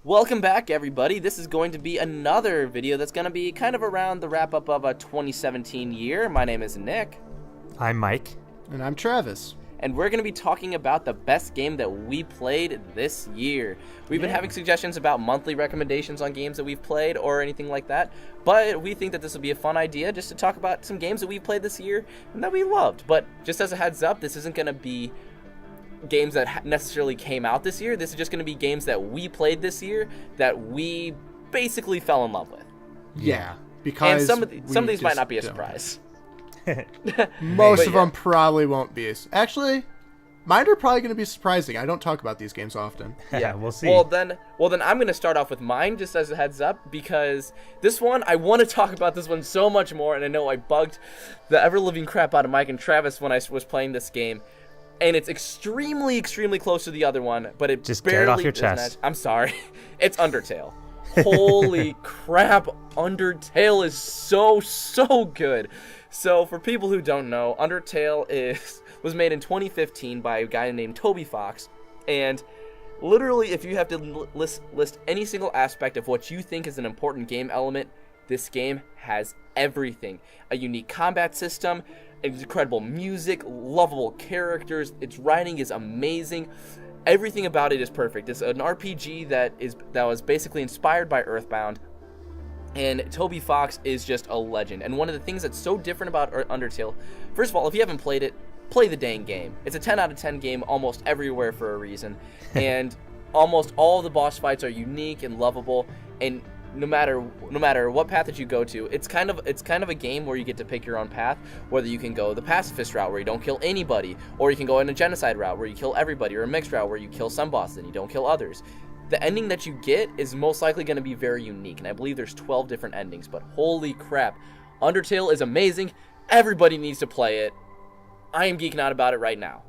Welcome back, everybody. This is going to be another video that's going to be kind of around the wrap-up of a 2017 year. My name is Nick. I'm Mike. And I'm Travis. And we're going to be talking about the best game that we played this year. We've been having suggestions about monthly recommendations on games that we've played or anything like that, but we think that this will be a fun idea just to talk about some games that we played this year and that we loved. But just as a heads up, this isn't going to be games that necessarily came out this year. This is just going to be games that we played this year that we basically fell in love with. Yeah, because and some of these might not be a surprise. Most of them probably won't be. Actually, mine are probably going to be surprising. I don't talk about these games often. Yeah, we'll see. Well, then I'm going to start off with mine just as a heads up, because this one, I want to talk about this one so much more, and I know I bugged the ever-living crap out of Mike and Travis when I was playing this game. And it's extremely, extremely close to the other one, but it just barely get it off your chest. I'm sorry. It's Undertale. Holy crap, Undertale is so good. So for people who don't know, Undertale was made in 2015 by a guy named Toby Fox, and literally if you have to list any single aspect of what you think is an important game element, this game has everything. A unique combat system, incredible music, lovable characters, its writing is amazing. Everything about it is perfect. It's an RPG that was basically inspired by Earthbound, and Toby Fox is just a legend. And one of the things that's so different about Undertale, first of all, if you haven't played it, play the dang game. It's a 10 out of 10 game almost everywhere for a reason, and almost all of the boss fights are unique and lovable, and no matter what path that you go to, it's kind of a game where you get to pick your own path, whether you can go the pacifist route where you don't kill anybody, or you can go in a genocide route where you kill everybody, or a mixed route where you kill some bosses and you don't kill others. The ending that you get is most likely going to be very unique, and I believe there's 12 different endings, but holy crap, Undertale is amazing. Everybody needs to play it. I am geeking out about it right now.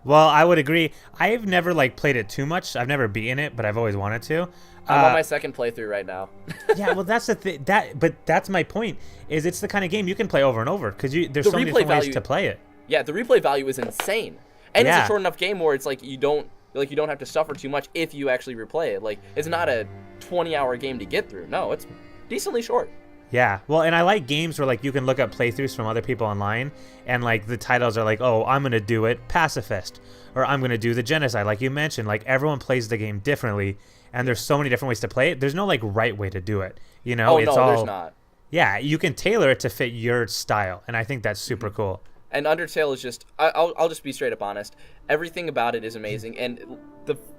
Well, I would agree. I've never played it too much. I've never beaten it, but I've always wanted to. I'm on my second playthrough right now. Yeah, well, that's the thing. But that's my point. Is it's the kind of game you can play over and over because there's so many different ways to play it. Yeah, the replay value is insane, and it's a short enough game where it's you don't have to suffer too much if you actually replay it. It's not a 20-hour game to get through. No, it's decently short. Yeah, well, and I like games where you can look up playthroughs from other people online, and the titles are oh, I'm gonna do it pacifist, or I'm gonna do the genocide, like you mentioned. Everyone plays the game differently, and there's so many different ways to play it. There's no right way to do it. Oh, it's no, there's not. Yeah, you can tailor it to fit your style, and I think that's super cool. And Undertale is just, I'll just be straight up honest. Everything about it is amazing, and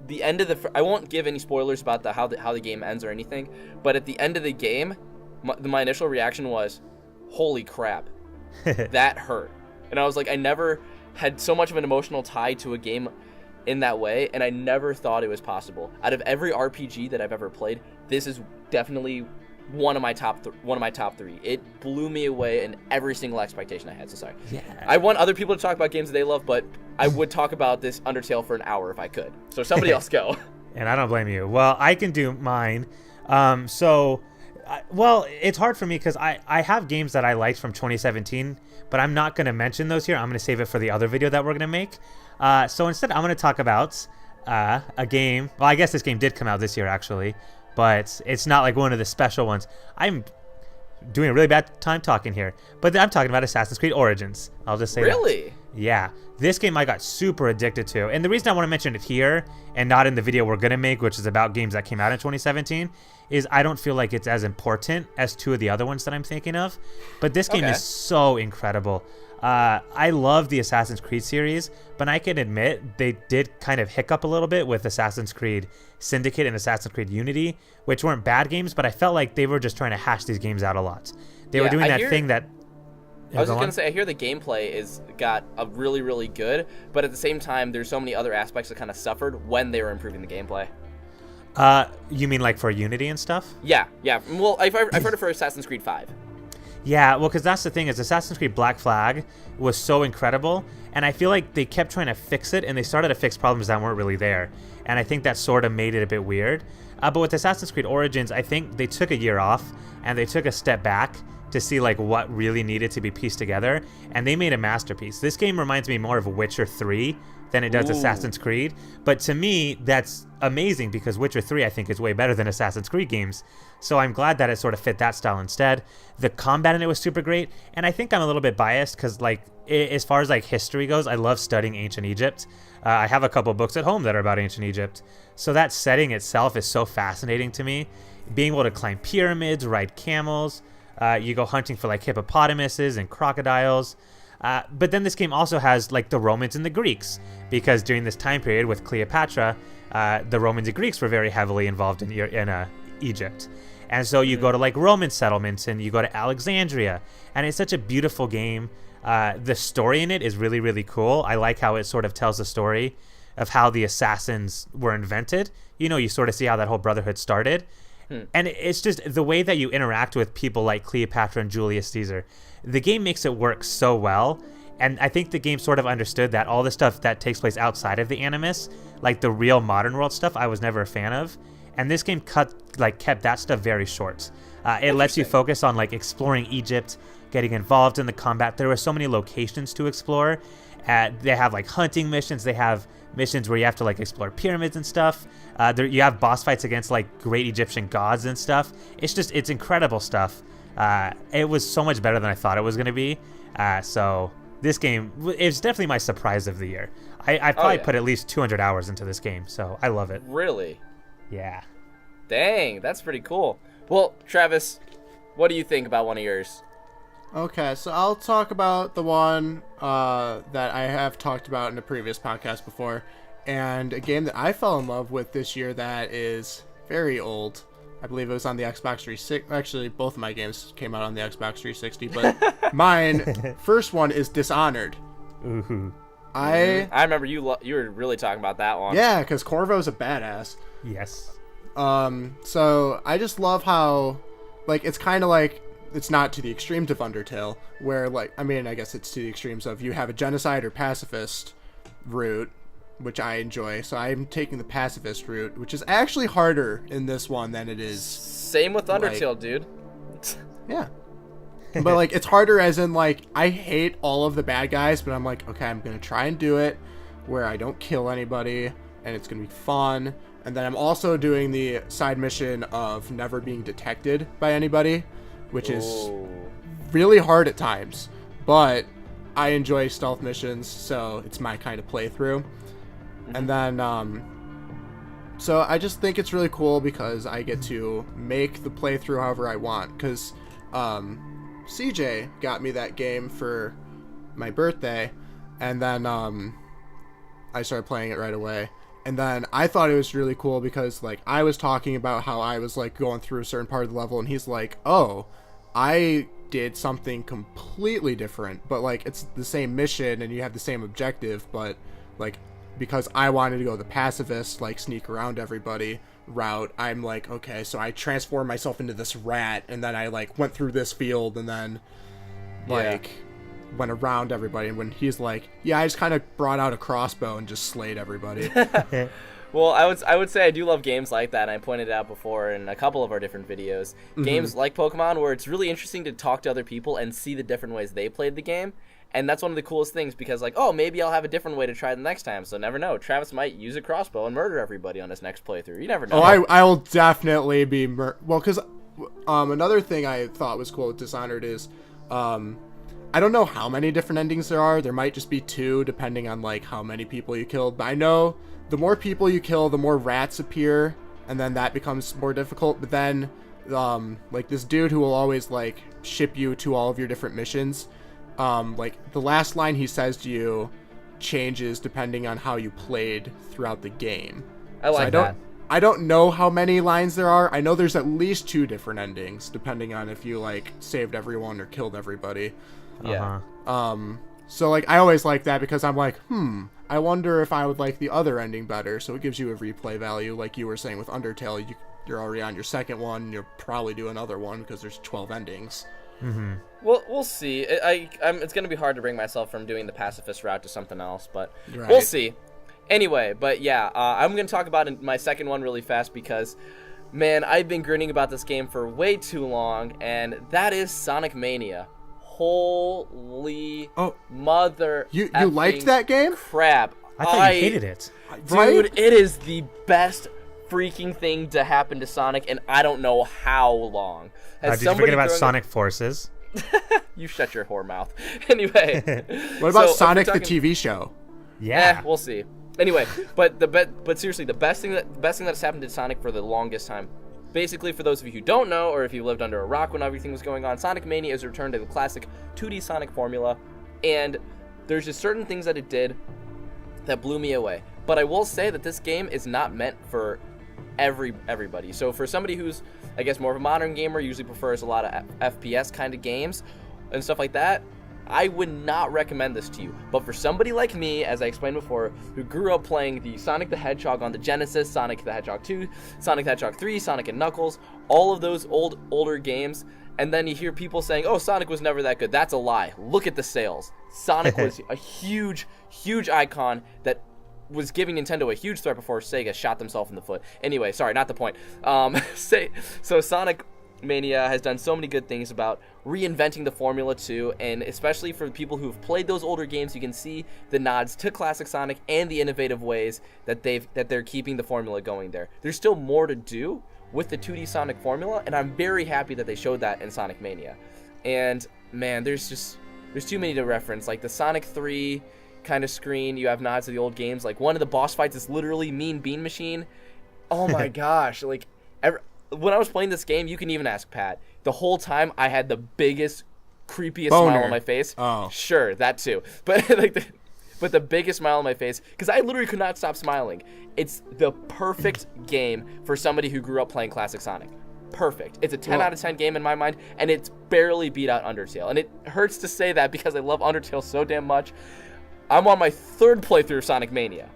the end of I won't give any spoilers about how the game ends or anything, but at the end of the game, my initial reaction was, holy crap, that hurt. And I was I never had so much of an emotional tie to a game in that way, and I never thought it was possible. Out of every RPG that I've ever played, this is definitely one of my top three. It blew me away in every single expectation I had. So sorry. Yeah. I want other people to talk about games that they love, but I would talk about this Undertale for an hour if I could. So somebody else go. And I don't blame you. Well, I can do mine. Well, it's hard for me because I have games that I liked from 2017, but I'm not going to mention those here. I'm going to save it for the other video that we're going to make. So instead, I'm going to talk about a game. Well, I guess this game did come out this year, actually, but it's not one of the special ones. I'm doing a really bad time talking here, but I'm talking about Assassin's Creed Origins. I'll just say Really? That. Yeah. This game I got super addicted to, and the reason I want to mention it here and not in the video we're going to make, which is about games that came out in 2017, is I don't feel like it's as important as two of the other ones that I'm thinking of, but this game is so incredible. I love the Assassin's Creed series, but I can admit they did kind of hiccup a little bit with Assassin's Creed Syndicate and Assassin's Creed Unity, which weren't bad games, but I felt like they were just trying to hash these games out a lot. They were doing thing that... I was just going to say, I hear the gameplay got a really, really good, but at the same time, there's so many other aspects that kind of suffered when they were improving the gameplay. You mean for Unity and stuff? Yeah. Well, I've heard it for Assassin's Creed 5. Yeah, well, because that's the thing is Assassin's Creed Black Flag was so incredible, and I feel like they kept trying to fix it, and they started to fix problems that weren't really there, and I think that sort of made it a bit weird. But with Assassin's Creed Origins, I think they took a year off, and they took a step back to see what really needed to be pieced together, and they made a masterpiece. This game reminds me more of Witcher 3 than it does Ooh. Assassin's Creed. But to me, that's amazing because Witcher 3, I think, is way better than Assassin's Creed games. So I'm glad that it sort of fit that style instead. The combat in it was super great. And I think I'm a little bit biased because, like, as far as, like, history goes, I love studying ancient Egypt. I have a couple books at home that are about ancient Egypt. So that setting itself is so fascinating to me. Being able to climb pyramids, ride camels, you go hunting for, like, hippopotamuses and crocodiles. But then this game also has, like, the Romans and the Greeks, because during this time period with Cleopatra, the Romans and Greeks were very heavily involved in Egypt. And so you go to, like, Roman settlements, and you go to Alexandria, and it's such a beautiful game. The story in it is really, really cool. I like how it sort of tells the story of how the assassins were invented. You know, you sort of see how that whole brotherhood started. And it's just the way that you interact with people like Cleopatra and Julius Caesar. The game makes it work so well. And I think the game sort of understood that all the stuff that takes place outside of the Animus, like the real modern world stuff, I was never a fan of. And this game kept that stuff very short. It lets you focus on, like, exploring Egypt, getting involved in the combat. There were so many locations to explore. They have, like, hunting missions. They have missions where you have to, like, explore pyramids and stuff. You have boss fights against, like, great Egyptian gods and stuff. It's incredible stuff. It was so much better than I thought it was going to be. So this game is definitely my surprise of the year. I probably put at least 200 hours into this game, so I love it. Really? Yeah. Dang, that's pretty cool. Well, Travis, what do you think about one of yours? Okay, so I'll talk about the one that I have talked about in a previous podcast before, and a game that I fell in love with this year that is very old. I believe it was on the Xbox 360. Actually, both of my games came out on the Xbox 360, but mine, first one, is Dishonored. Ooh. I remember you were really talking about that one. Yeah, because Corvo's a badass. Yes. So I just love how, like, it's kind of like, it's not to the extremes of Undertale, where, like, I mean, I guess it's to the extremes of you have a genocide or pacifist route, which I enjoy. So I'm taking the pacifist route, which is actually harder in this one than it is. Same with Undertale, like, dude. Yeah. But, like, it's harder as in, like, I hate all of the bad guys, but I'm like, okay, I'm going to try and do it where I don't kill anybody, and it's going to be fun. And then I'm also doing the side mission of never being detected by anybody, which is really hard at times. But I enjoy stealth missions, so it's my kind of playthrough. And then, so I just think it's really cool because I get to make the playthrough however I want. Because CJ got me that game for my birthday, and then I started playing it right away. And then I thought it was really cool because, like, I was talking about how I was, like, going through a certain part of the level, and he's like, oh, I did something completely different, but, like, it's the same mission and you have the same objective, but, like, because I wanted to go the pacifist, like, sneak around everybody route, I'm like, okay, so I transformed myself into this rat, and then I, like, went through this field, and then, like, went around everybody. And when he's like, yeah, I just kind of brought out a crossbow and just slayed everybody. Well, I would say I do love games like that, and I pointed it out before in a couple of our different videos. Games like Pokemon, where it's really interesting to talk to other people and see the different ways they played the game. And that's one of the coolest things because, like, oh, maybe I'll have a different way to try the next time. So never know. Travis might use a crossbow and murder everybody on his next playthrough. You never know. Oh, I will definitely be well, because another thing I thought was cool with Dishonored is I don't know how many different endings there are. There might just be 2 depending on, like, how many people you killed. But I know the more people you kill, the more rats appear, and then that becomes more difficult. But then like, this dude who will always, like, ship you to all of your different missions, like, the last line he says to you changes depending on how you played throughout the game. I like that. I don't know how many lines there are. I know there's at least 2 different endings, depending on if you, like, saved everyone or killed everybody. Yeah. So, like, I always like that because I'm like, I wonder if I would like the other ending better. So it gives you a replay value, like you were saying with Undertale. You're already on your second one. You'll probably do another one because there's 12 endings. Well, we'll see. It's going to be hard to bring myself from doing the pacifist route to something else, but Right. We'll see. Anyway, but yeah, I'm going to talk about my second one really fast because, man, I've been grinning about this game for way too long, and that is Sonic Mania. Holy mother You liked that game? crap. I thought you hated it. Dude, it is the best freaking thing to happen to Sonic, and I don't know how long. Did you forget about Sonic Forces? You shut your whore mouth. Anyway. What about Sonic the TV show? Yeah. We'll see. Anyway, but seriously, the best thing that's happened to Sonic for the longest time. Basically, for those of you who don't know, or if you lived under a rock when everything was going on, Sonic Mania is a return to the classic 2D Sonic formula, and there's just certain things that it did that blew me away. But I will say that this game is not meant for everybody. So for somebody who's, I guess, more of a modern gamer, usually prefers a lot of FPS kind of games and stuff like that, I would not recommend this to you. But for somebody like me, as I explained before, who grew up playing the Sonic the Hedgehog on the Genesis, Sonic the Hedgehog 2, Sonic the Hedgehog 3, Sonic and Knuckles, all of those older games, and then you hear people saying, oh, Sonic was never that good. That's a lie. Look at the sales. Sonic was a huge icon that was giving Nintendo a huge threat before Sega shot themselves in the foot. Anyway, sorry, not the point. So Sonic Mania has done so many good things about reinventing the formula too, and especially for people who've played those older games, you can see the nods to classic Sonic and the innovative ways that they're keeping the formula going there. There's still more to do with the 2D Sonic formula, and I'm very happy that they showed that in Sonic Mania. And man, there's too many to reference. Like the Sonic 3 kind of screen, you have nods to the old games. Like one of the boss fights is literally Mean Bean Machine. Oh my gosh, like when I was playing this game, you can even ask Pat. The whole time, I had the biggest, creepiest smile on my face. Oh, sure, that too. But the biggest smile on my face, because I literally could not stop smiling. It's the perfect game for somebody who grew up playing classic Sonic. Perfect. It's a 10 out of 10 game in my mind, and it's barely beat out Undertale. And it hurts to say that because I love Undertale so damn much. I'm on my third playthrough of Sonic Mania.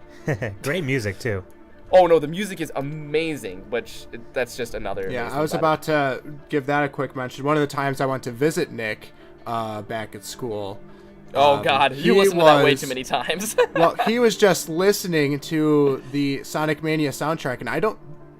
Great music too. Oh no, the music is amazing, which that's just another. Yeah, I was about to give that a quick mention. One of the times I went to visit Nick back at school. Oh God, you listened to that way too many times. Well, he was just listening to the Sonic Mania soundtrack, and I don't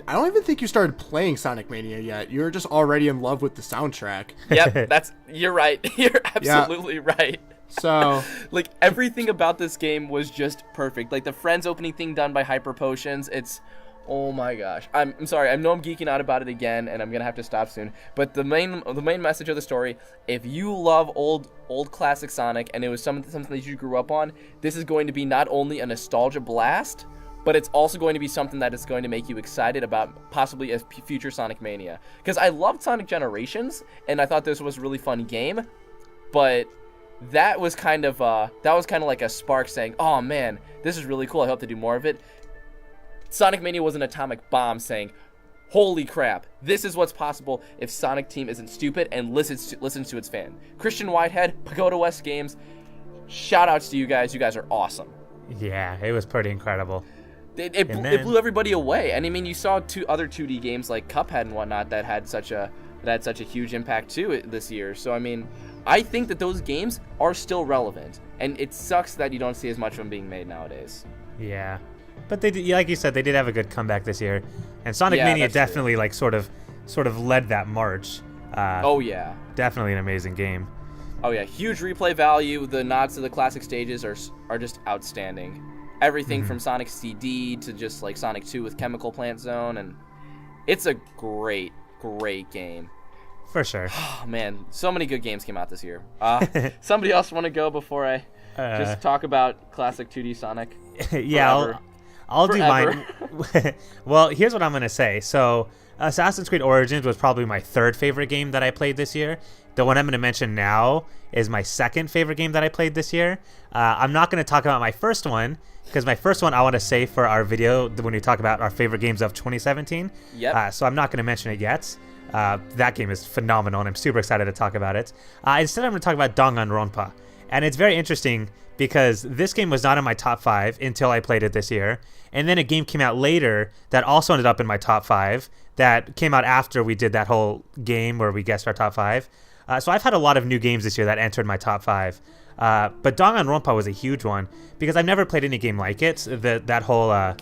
even think you started playing Sonic Mania yet. You were just already in love with the soundtrack. Yep, you're right. You're absolutely right. So, like, everything about this game was just perfect. Like the Friends opening thing done by Hyper Potions, it's, oh my gosh. I'm sorry. I know I'm geeking out about it again, and I'm gonna have to stop soon. But the main message of the story: if you love old classic Sonic, and it was something that you grew up on, this is going to be not only a nostalgia blast, but it's also going to be something that is going to make you excited about possibly a future Sonic Mania. Because I loved Sonic Generations, and I thought this was a really fun game, but that was kind of like a spark saying, oh man, this is really cool, I hope to do more of it. Sonic Mania was an atomic bomb saying, holy crap, this is what's possible if Sonic Team isn't stupid and listens to its fan. Christian Whitehead, Pagoda West Games, shout outs to you guys are awesome. Yeah, it was pretty incredible. It blew everybody away. And I mean, you saw other 2D games like Cuphead and whatnot that had such a huge impact too this year. So I mean, I think that those games are still relevant, and it sucks that you don't see as much of them being made nowadays. Yeah, but they did, like you said, they did have a good comeback this year, and Sonic Mania definitely like sort of led that march. Oh yeah, definitely an amazing game. Oh yeah, huge replay value. The nods to the classic stages are just outstanding. Everything from Sonic CD to just like Sonic 2 with Chemical Plant Zone, and it's a great game. For sure. Oh, man, so many good games came out this year. Somebody else want to go before I just talk about classic 2D Sonic? Yeah, I'll do mine. Well, here's what I'm going to say. So, Assassin's Creed Origins was probably my third favorite game that I played this year. The one I'm going to mention now is my second favorite game that I played this year. I'm not going to talk about my first one, because my first one I want to save for our video when we talk about our favorite games of 2017. Yep. So I'm not going to mention it yet. That game is phenomenal, and I'm super excited to talk about it. Instead, I'm going to talk about Danganronpa. And it's very interesting because this game was not in my top 5 until I played it this year. And then a game came out later that also ended up in my top 5 that came out after we did that whole game where we guessed our top 5. So I've had a lot of new games this year that entered my top 5. But Danganronpa was a huge one because I've never played any game like it. That whole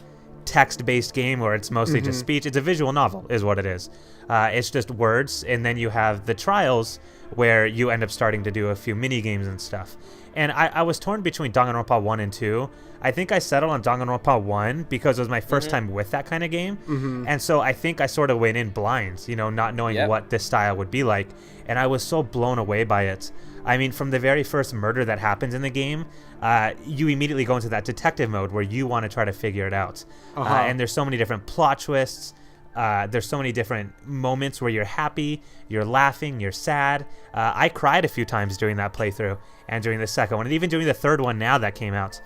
text-based game where it's mostly just speech. It's a visual novel is what it is. It's just words, and then you have the trials where you end up starting to do a few mini games and stuff. And I was torn between Danganronpa 1 and 2. I think I settled on Danganronpa 1 because it was my first time with that kind of game. And so I think I sort of went in blind, you know, not knowing what this style would be like. And I was so blown away by it. I mean, from the very first murder that happens in the game, you immediately go into that detective mode where you want to try to figure it out. And there's so many different plot twists. There's so many different moments where you're happy, you're laughing, you're sad. I cried a few times during that playthrough and during the second one, and even during the third one now that came out.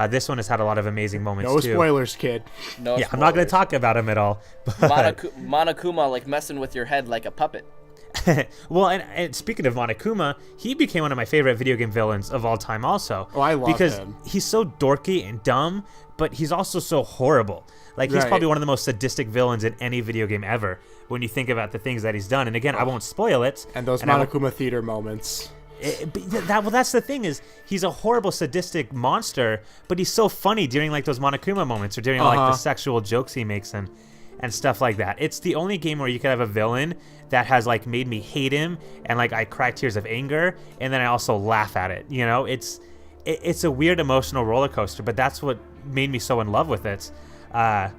This one has had a lot of amazing moments too. No spoilers, kid. No spoilers. I'm not going to talk about him at all. But Monokuma, like messing with your head like a puppet. Well, and speaking of Monokuma, he became one of my favorite video game villains of all time also. Oh, I love because him. He's so dorky and dumb, but he's also so horrible. Like, he's probably one of the most sadistic villains in any video game ever when you think about the things that he's done. And again, I won't spoil it. And those Monokuma theater moments. Well, that's the thing is he's a horrible sadistic monster, but he's so funny during like those Monokuma moments or during like the sexual jokes he makes and stuff like that. It's the only game where you could have a villain that has like made me hate him and like I cry tears of anger and then I also laugh at it. You know, it's a weird emotional roller coaster, but that's what made me so in love with it. I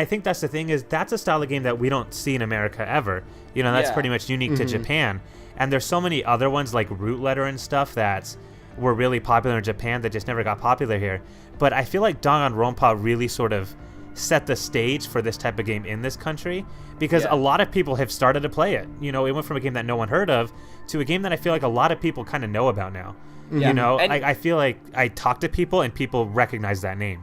think that's the thing is that's a style of game that we don't see in America ever. You know, that's pretty much unique to Japan. And there's so many other ones like Root Letter and stuff that were really popular in Japan that just never got popular here. But I feel like Danganronpa really sort of set the stage for this type of game in this country because a lot of people have started to play it. You know, it went from a game that no one heard of to a game that I feel like a lot of people kind of know about now. You know, I feel like I talk to people and people recognize that name.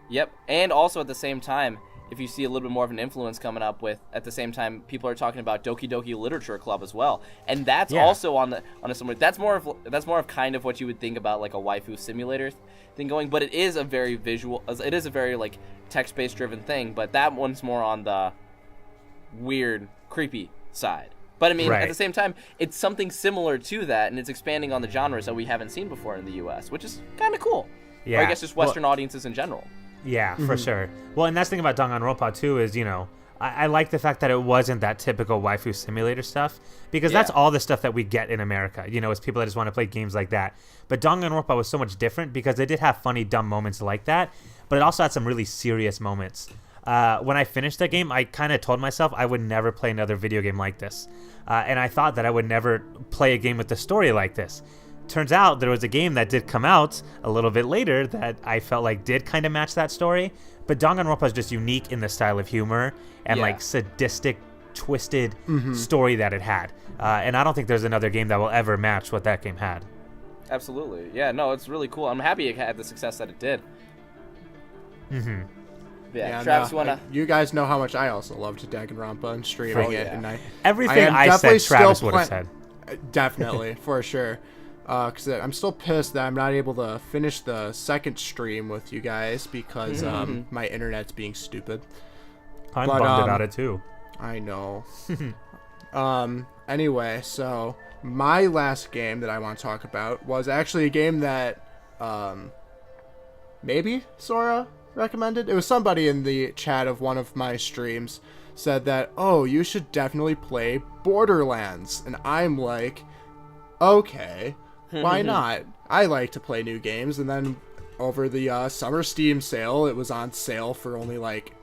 Yep, and also at the same time, if you see a little bit more of an influence coming up with, at the same time, people are talking about Doki Doki Literature Club as well, and that's also on a similar. That's more of kind of what you would think about like a waifu simulator thing going, but it is a very visual. It is a very like text-based driven thing, but that one's more on the weird, creepy side. But I mean, at the same time, it's something similar to that, and it's expanding on the genres that we haven't seen before in the U.S., which is kind of cool. Yeah, or I guess just Western audiences in general. Yeah, for sure. Well, and that's the thing about Danganronpa too is, you know, I like the fact that it wasn't that typical waifu simulator stuff because that's all the stuff that we get in America, you know, is people that just want to play games like that. But Danganronpa was so much different because it did have funny, dumb moments like that, but it also had some really serious moments. When I finished that game, I kind of told myself I would never play another video game like this. And I thought that I would never play a game with a story like this. Turns out there was a game that did come out a little bit later that I felt like did kind of match that story, but Danganronpa is just unique in the style of humor and like sadistic, twisted story that it had. And I don't think there's another game that will ever match what that game had. Absolutely. Yeah, no, it's really cool. I'm happy it had the success that it did. Yeah, Travis, you wanna? You guys know how much I also loved Danganronpa and streaming it, and everything I said, Travis would have said. Definitely, for sure. Because I'm still pissed that I'm not able to finish the second stream with you guys because my internet's being stupid. I'm bummed about it too. I know. Anyway, so my last game that I want to talk about was actually a game that maybe Sora recommended. It was somebody in the chat of one of my streams said that, oh, you should definitely play Borderlands. And I'm like, okay. Why not? I like to play new games, and then over the summer Steam sale, it was on sale for only like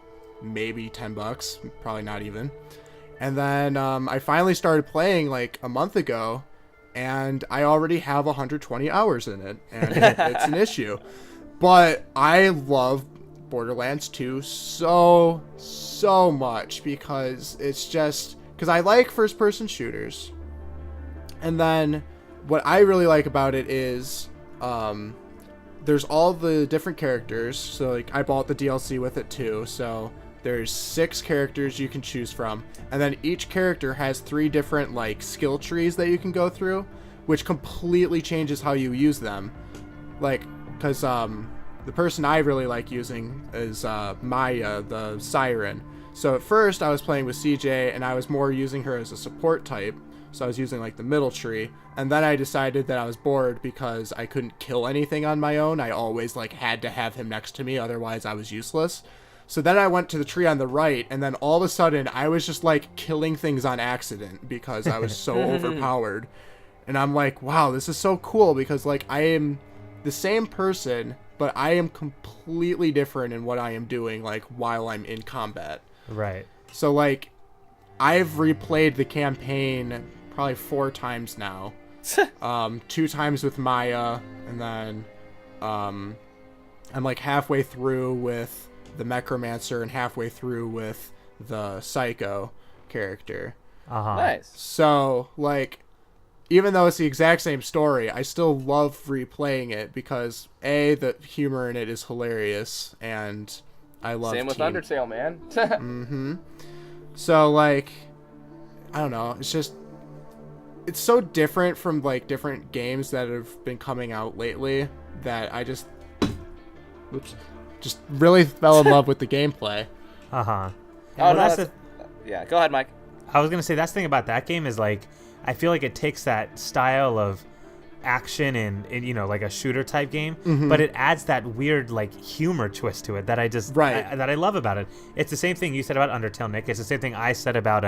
maybe $10, probably not even. And then I finally started playing like a month ago, and I already have 120 hours in it, and it's an issue. But I love Borderlands 2 so much because it's just because I like first-person shooters, and then what I really like about it is there's all the different characters. So like I bought the DLC with it too. So there's 6 characters you can choose from. And then each character has 3 different like skill trees that you can go through, which completely changes how you use them. Like, because the person I really like using is Maya, the Siren. So at first I was playing with CJ and I was more using her as a support type. So I was using like the middle tree, and then I decided that I was bored because I couldn't kill anything on my own. I always like had to have him next to me, otherwise I was useless. So then I went to the tree on the right, and then all of a sudden I was just like killing things on accident because I was so overpowered. And I'm like, wow, this is so cool because like I am the same person, but I am completely different in what I am doing like while I'm in combat. Right. So like I've replayed the campaign probably 4 times now. 2 times with Maya, and then I'm like halfway through with the Necromancer and halfway through with the Psycho character. Nice. So like, even though it's the exact same story, I still love replaying it because the humor in it is hilarious, and I love Same with Undertale, man. So like, I don't know, it's so different from like different games that have been coming out lately that I just really fell in love with the gameplay. Yeah, go ahead, Mike. I was gonna say that's the thing about that game is like I feel like it takes that style of action and you know, like a shooter type game, but it adds that weird like humor twist to it that I just that I love about it. It's the same thing you said about Undertale, Nick. It's the same thing I said about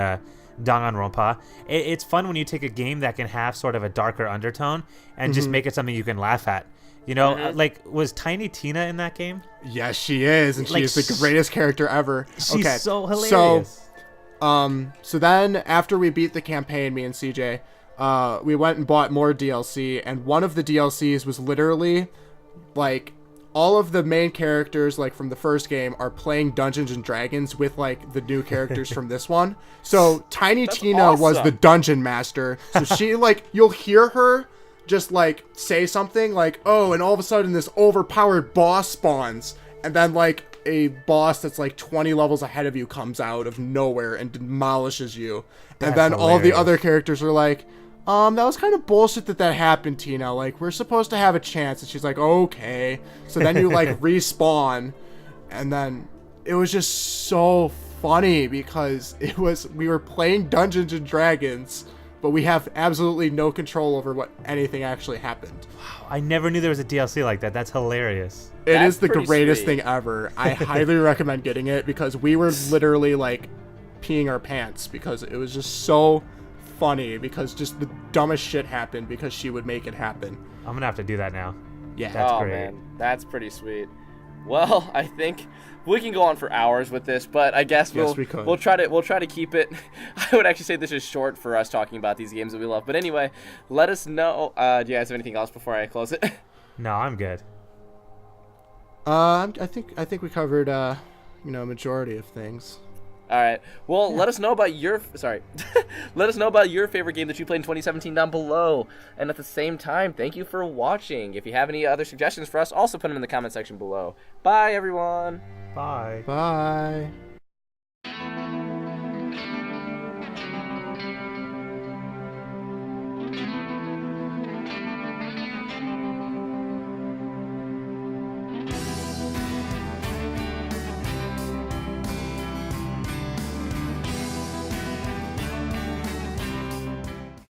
Danganronpa. It's fun when you take a game that can have sort of a darker undertone and just make it something you can laugh at. You know, like, was Tiny Tina in that game? Yes, she is, and she like, is the greatest character ever. She's so hilarious. So then after we beat the campaign, me and CJ, we went and bought more DLC, and one of the DLCs was literally like all of the main characters like from the first game are playing Dungeons and Dragons with like the new characters from this one. So Tiny Tina was the dungeon master. So she like, you'll hear her just like say something like, oh, and all of a sudden this overpowered boss spawns, and then like a boss that's like 20 levels ahead of you comes out of nowhere and demolishes you. And then all the other characters are like, that was kind of bullshit that happened, Tina. Like, we're supposed to have a chance. And she's like, okay. So then you like respawn, and then it was just so funny because we were playing Dungeons and Dragons, but we have absolutely no control over what anything actually happened. Wow, I never knew there was a DLC like that. That's hilarious. It is the greatest thing ever. I highly recommend getting it because we were literally like peeing our pants because it was just so funny because just the dumbest shit happened because she would make it happen. I'm gonna have to do that now. Yeah, that's great. Man, that's pretty sweet. Well, I think we can go on for hours with this, but I guess we'll try to keep it. I would actually say this is short for us talking about these games that we love. But anyway, let us know. Do you guys have anything else before I close it? No, I'm good. I think we covered majority of things. All right. Well, let us know about your let us know about your favorite game that you played in 2017 down below. And at the same time, thank you for watching. If you have any other suggestions for us, also put them in the comment section below. Bye, everyone. Bye. Bye.